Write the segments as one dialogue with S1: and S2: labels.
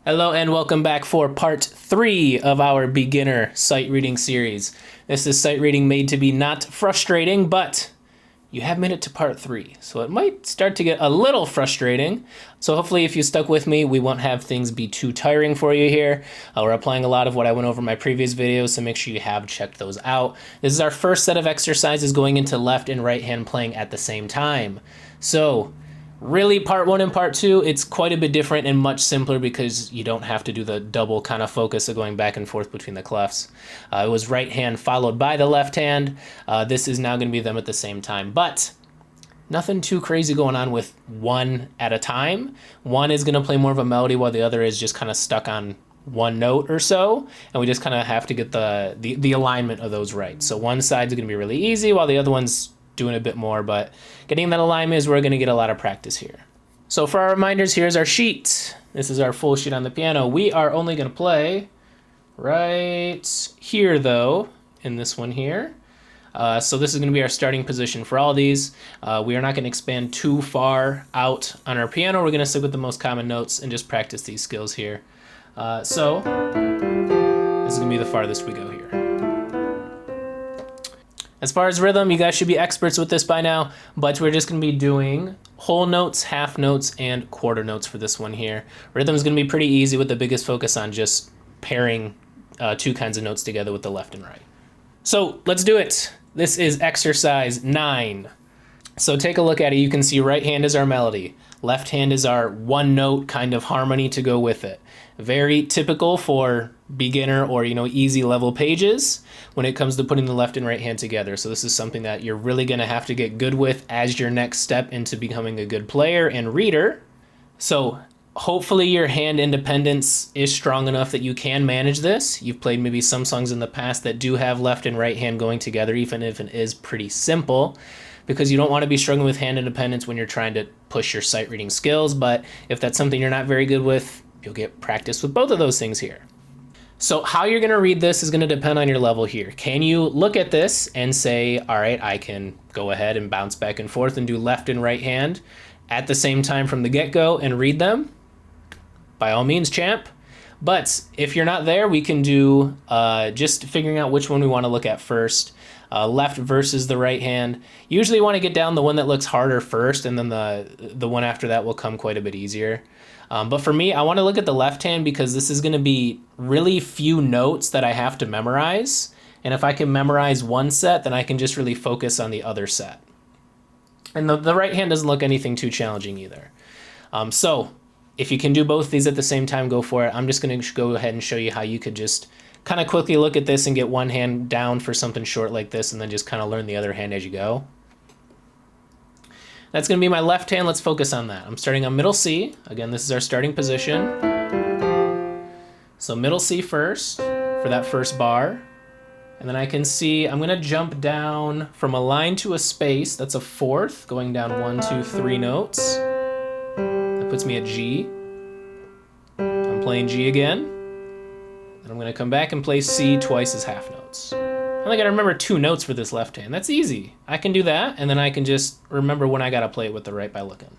S1: Hello and welcome back for part 3 of our beginner sight reading series. This is sight reading made to be not frustrating, but you have made it to part 3, so it might start to get a little frustrating. So hopefully if you stuck with me, we won't have things be too tiring for you here. We're applying a lot of what I went over in my previous videos, so make sure you have checked those out. This is our first set of exercises going into left and right hand playing at the same time. So really, part 1 and part 2, it's quite a bit different and much simpler because you don't have to do the double kind of focus of going back and forth between the clefs. It was right hand followed by the left hand. This is now going to be them at the same time, but nothing too crazy going on with one at a time. One is going to play more of a melody while the other is just kind of stuck on one note or so, and we just kind of have to get the alignment of those right. So one side's going to be really easy while the other one's doing a bit more, but getting that alignment is where we're going to get a lot of practice here. So for our reminders, here's our sheet. This is our full sheet on the piano. We are only going to play right here, though, in this one here. So this is going to be our starting position for all these. We are not going to expand too far out on our piano. We're going to stick with the most common notes and just practice these skills here. So this is going to be the farthest we go here. As far as rhythm, you guys should be experts with this by now, but we're just going to be doing whole notes, half notes, and quarter notes for this one here. Rhythm is going to be pretty easy with the biggest focus on just pairing two kinds of notes together with the left and right. So let's do it. This is exercise 9. So take a look at it. You can see right hand is our melody. Left hand is our one note kind of harmony to go with it. Very typical for beginner or, easy level pages when it comes to putting the left and right hand together. So this is something that you're really going to have to get good with as your next step into becoming a good player and reader. So hopefully your hand independence is strong enough that you can manage this. You've played maybe some songs in the past that do have left and right hand going together, even if it is pretty simple, because you don't want to be struggling with hand independence when you're trying to push your sight reading skills. But if that's something you're not very good with, you'll get practice with both of those things here. So how you're going to read this is going to depend on your level here. Can you look at this and say, all right, I can go ahead and bounce back and forth and do left and right hand at the same time from the get-go and read them? By all means, champ. But if you're not there, we can do just figuring out which one we want to look at first. Left versus the right hand. Usually you want to get down the one that looks harder first, and then the one after that will come quite a bit easier. But for me, I want to look at the left hand because this is going to be really few notes that I have to memorize. And if I can memorize one set, then I can just really focus on the other set. And the right hand doesn't look anything too challenging either. So if you can do both these at the same time, go for it. I'm just going to go ahead and show you how you could just kind of quickly look at this and get one hand down for something short like this, and then just kind of learn the other hand as you go. That's going to be my left hand. Let's focus on that. I'm starting on middle C. Again, this is our starting position. So middle C first for that first bar. And then I can see I'm going to jump down from a line to a space. That's a fourth, going down 1, 2, 3 notes. That puts me at G. I'm playing G again. And I'm going to come back and play C twice as half notes. I only got to remember 2 notes for this left hand. That's easy. I can do that, and then I can just remember when I got to play it with the right by looking.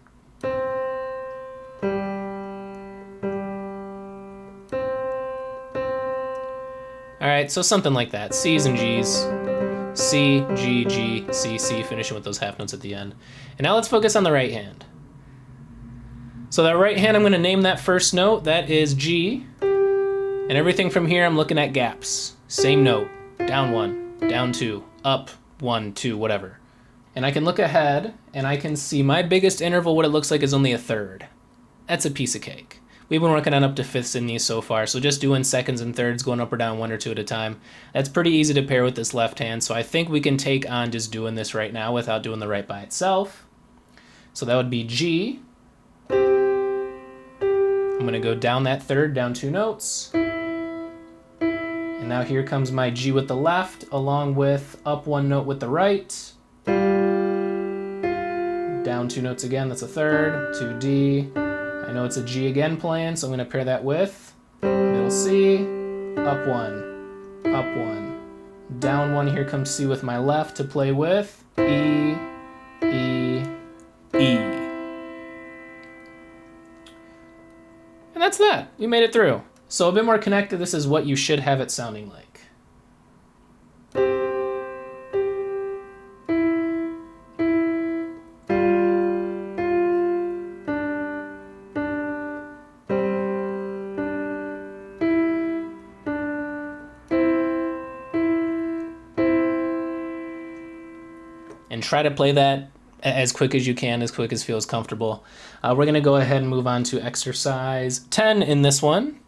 S1: All right, so something like that. C's and G's. C, G, G, C, C, finishing with those half notes at the end. And now let's focus on the right hand. So that right hand, I'm going to name that first note. That is G. And everything from here, I'm looking at gaps. Same note. Down 1, down 2, up 1, 2, whatever. And I can look ahead, and I can see my biggest interval, what it looks like is only a third. That's a piece of cake. We've been working on up to fifths in these so far, so just doing seconds and thirds, going up or down 1 or 2 at a time. That's pretty easy to pair with this left hand, so I think we can take on just doing this right now without doing the right by itself. So that would be G. I'm going to go down that third, down 2 notes. And now here comes my G with the left, along with up 1 note with the right. Down 2 notes again, that's a third, to D. I know it's a G again playing, so I'm going to pair that with middle C, up 1, up 1. Down 1, here comes C with my left to play with E, E, E. that's that. We made it through. So a bit more connected, this is what you should have it sounding like. And try to play that as quick as you can, as quick as feels comfortable. We're going to go ahead and move on to exercise 10 in this one.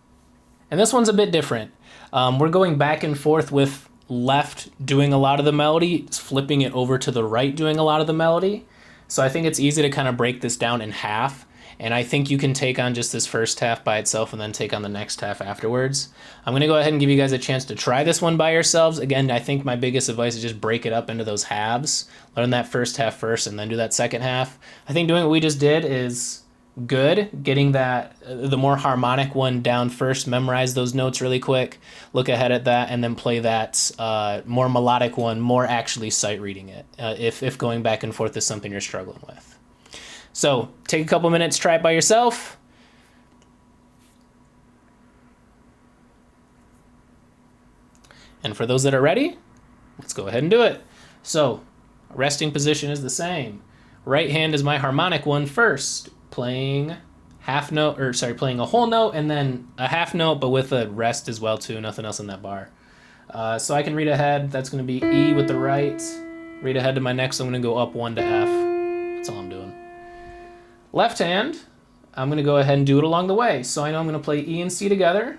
S1: And this one's a bit different. We're going back and forth with left doing a lot of the melody, flipping it over to the right doing a lot of the melody. So I think it's easy to kind of break this down in half. And I think you can take on just this first half by itself and then take on the next half afterwards. I'm going to go ahead and give you guys a chance to try this one by yourselves. Again, I think my biggest advice is just break it up into those halves. Learn that first half first and then do that second half. I think doing what we just did is good. Getting that the more harmonic one down first, memorize those notes really quick, look ahead at that, and then play that more melodic one, more actually sight reading it, if going back and forth is something you're struggling with. So take a couple minutes, try it by yourself. And for those that are ready, let's go ahead and do it. So resting position is the same. Right hand is my harmonic one first, playing playing a whole note and then a half note, but with a rest as well too, nothing else in that bar. So I can read ahead, that's gonna be E with the right. Read ahead to my next, I'm gonna go up 1 to F. That's all I'm doing. Left hand, I'm going to go ahead and do it along the way. So I know I'm going to play E and C together.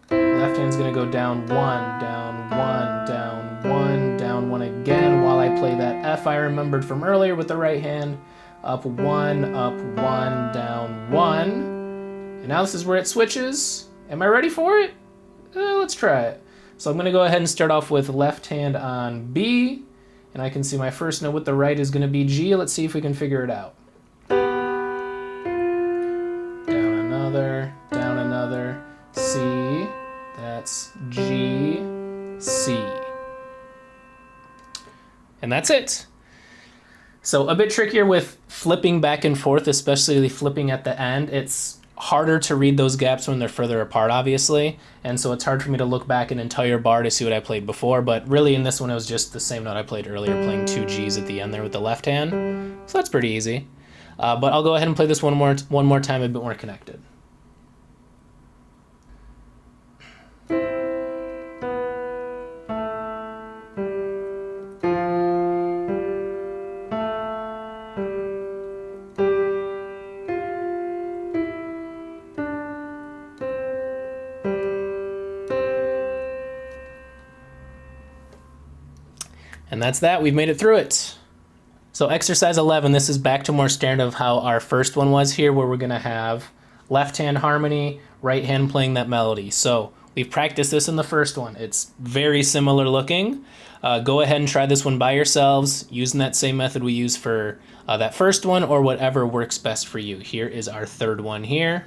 S1: Left hand's going to go down 1, down 1, down 1, down 1 again while I play that F I remembered from earlier with the right hand. Up 1, down 1. And now this is where it switches. Am I ready for it? Let's try it. So I'm going to go ahead and start off with left hand on B. And I can see my first note with the right is going to be G. Let's see if we can figure it out. Down another, C, that's G, C. And that's it. So a bit trickier with flipping back and forth, especially flipping at the end. It's harder to read those gaps when they're further apart, obviously. And so it's hard for me to look back an entire bar to see what I played before. But really in this one, it was just the same note I played earlier, playing 2 Gs at the end there with the left hand. So that's pretty easy. But I'll go ahead and play this one more time, a bit more connected. And that's that. We've made it through it. So exercise 11, this is back to more standard of how our first one was here, where we're going to have left hand harmony, right hand playing that melody. So we've practiced this in the first one. It's very similar looking. Go ahead and try this one by yourselves using that same method we used for that first one, or whatever works best for you. Here is our third one here.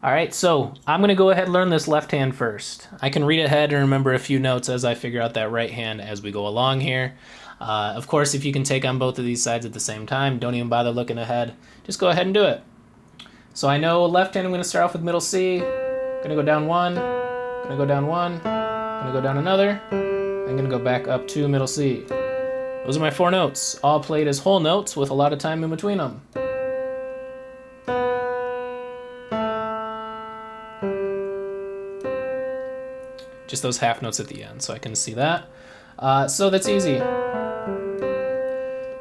S1: All right, so I'm going to go ahead and learn this left hand first. I can read ahead and remember a few notes as I figure out that right hand as we go along here. Of course, if you can take on both of these sides at the same time, don't even bother looking ahead. Just go ahead and do it. So I know left hand, I'm going to start off with middle C. Going to go down 1, going to go down 1, going to go down another. I'm going to go back up to middle C. Those are my 4 notes, all played as whole notes with a lot of time in between them. Just those half notes at the end, so I can see that. So that's easy.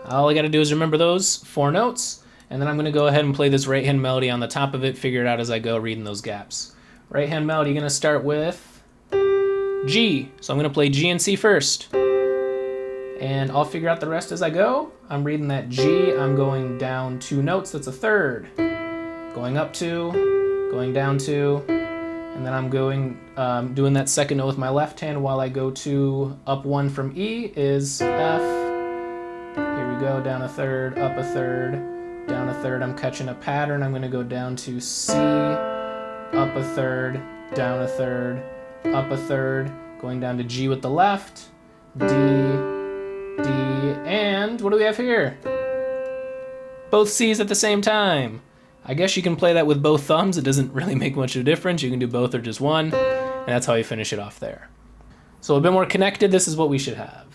S1: All I gotta do is remember those 4 notes, and then I'm gonna go ahead and play this right hand melody on the top of it, figure it out as I go, reading those gaps. Right hand melody, gonna start with G. So I'm gonna play G and C first. And I'll figure out the rest as I go. I'm reading that G, I'm going down 2 notes, that's a third. Going up 2, going down 2, and then I'm going, doing that second note with my left hand while I go to up 1 from E is F. Here we go, down a third, up a third, down a third. I'm catching a pattern. I'm gonna go down to C, up a third, down a third, up a third, going down to G with the left, D, D, and what do we have here? Both C's at the same time. I guess you can play that with both thumbs. It doesn't really make much of a difference. You can do both or just one, and that's how you finish it off there. So a bit more connected, this is what we should have.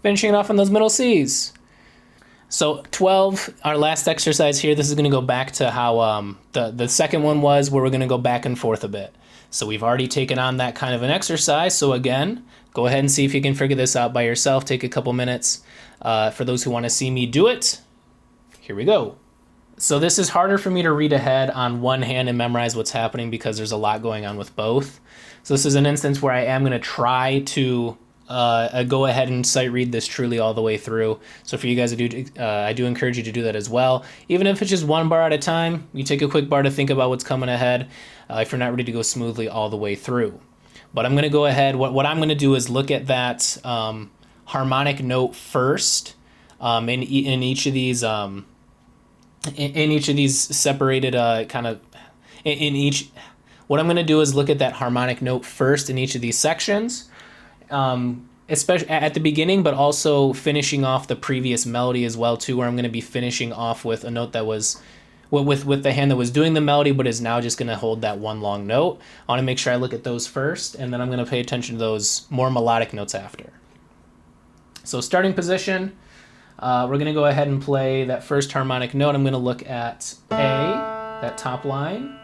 S1: Finishing it off on those middle C's. So 12, our last exercise here, this is going to go back to how the second one was, where we're going to go back and forth a bit. So we've already taken on that kind of an exercise. So again, go ahead and see if you can figure this out by yourself. Take a couple minutes. For those who want to see me do it, here we go. So this is harder for me to read ahead on one hand and memorize what's happening because there's a lot going on with both. So this is an instance where I am going to try to go ahead and sight read this truly all the way through. So for you guys, I do encourage you to do that as well. Even if it's just one bar at a time, you take a quick bar to think about what's coming ahead if you're not ready to go smoothly all the way through. But I'm going to go ahead. What I'm going to do is look at that harmonic note first in each of these separated what I'm going to do is look at that harmonic note first in each of these sections. Especially at the beginning, but also finishing off the previous melody as well too, where I'm going to be finishing off with a note that was with the hand that was doing the melody, but is now just going to hold that one long note. I want to make sure I look at those first, and then I'm going to pay attention to those more melodic notes after. So starting position, we're going to go ahead and play that first harmonic note. I'm going to look at A, that top line,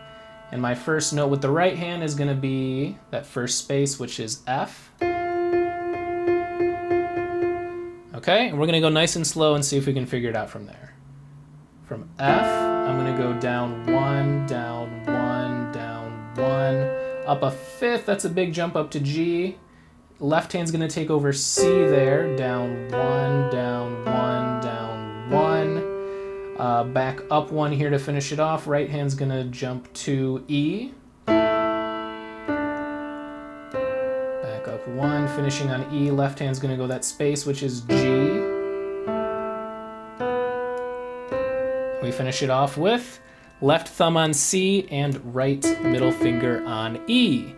S1: and my first note with the right hand is going to be that first space, which is F. Okay, and we're going to go nice and slow and see if we can figure it out from there. From F, I'm going to go down 1, down 1, down 1, up a fifth. That's a big jump up to G. Left hand's going to take over C there, down 1, down 1, down 1. Back up 1 here to finish it off. Right hand's going to jump to E. 1, finishing on E, left hand's going to go that space, which is G. We finish it off with left thumb on C and right middle finger on E.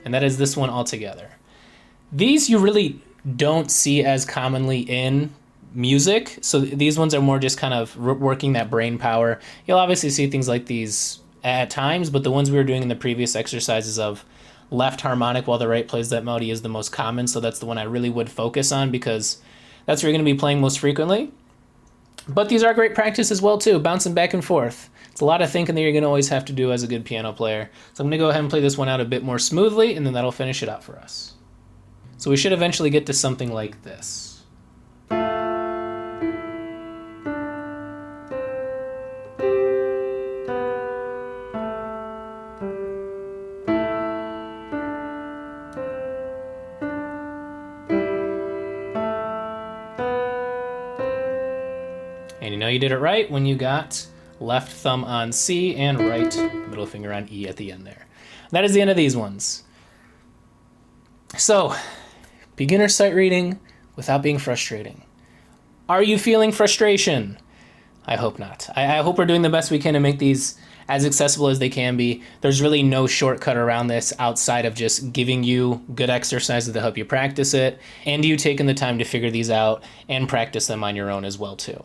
S1: And that is this one all together. These you really don't see as commonly in music, so these ones are more just kind of working that brain power. You'll obviously see things like these at times, but the ones we were doing in the previous exercises of left harmonic while the right plays that melody is the most common, so that's the one I really would focus on because that's where you're going to be playing most frequently. But these are great practice as well too, bouncing back and forth. It's a lot of thinking that you're going to always have to do as a good piano player. So I'm going to go ahead and play this one out a bit more smoothly, and then that'll finish it out for us. So we should eventually get to something like this. And you know you did it right when you got left thumb on C and right middle finger on E at the end there. That is the end of these ones. So, beginner sight reading without being frustrating. Are you feeling frustration? I hope not. I hope we're doing the best we can to make these as accessible as they can be. There's really no shortcut around this outside of just giving you good exercises to help you practice it, and you taking the time to figure these out and practice them on your own as well too.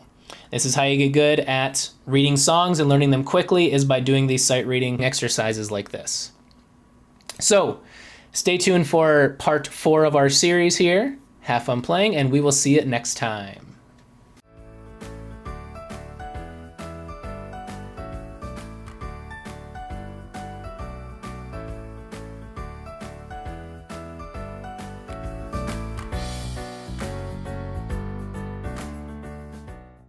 S1: This is how you get good at reading songs and learning them quickly, is by doing these sight reading exercises like this. So, stay tuned for part 4 of our series here. Have fun playing, and we will see you next time.